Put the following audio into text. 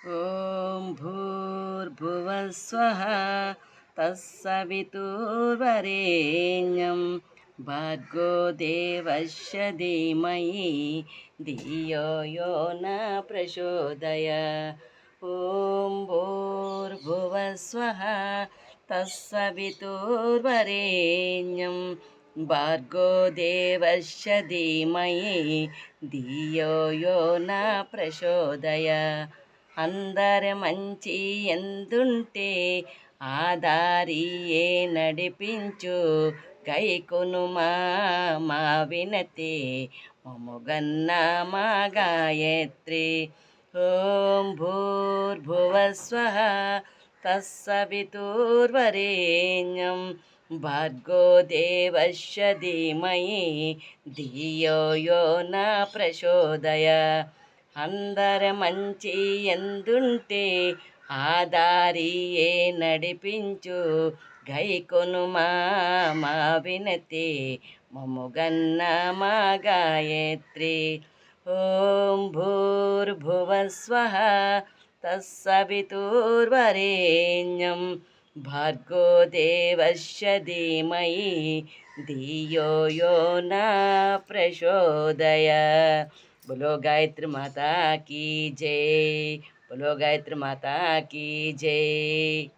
ॐ भूर्भुवः स्वः तत्सवितुर्वरेण्यं भर्गो देवस्य धीमहि धियो यो न प्रचोदय ॐ भूर्भुवः स्वः तत्सवितुर्वरेण्यं भर्गो देवस्य धीमहि धियो यो न प्रचोदय అందరి మంచి ఎందుంటే ఆదారియే నడిపించు గైకొను మా వినతి మముగన్న మా గాయత్రి ఓం భూర్భువస్వః తత్సవితుర్వరేణ్యం భర్గో దేవస్య ధీమహి ధియో యో న ప్రచోదయ అందరి మంచి ఎందుంటే ఆదారియే నడిపించు గైకొను మా వినతి మముగన్న మా గాయత్రి ఓం భూర్భువస్వః తత్సవితుర్వరేణ్యం భర్గో దేవస్య ధీమహి ధియో యో న ప్రచోదయ बोलो गायत्री माता की जय। बोलो गायत्री माता की जय।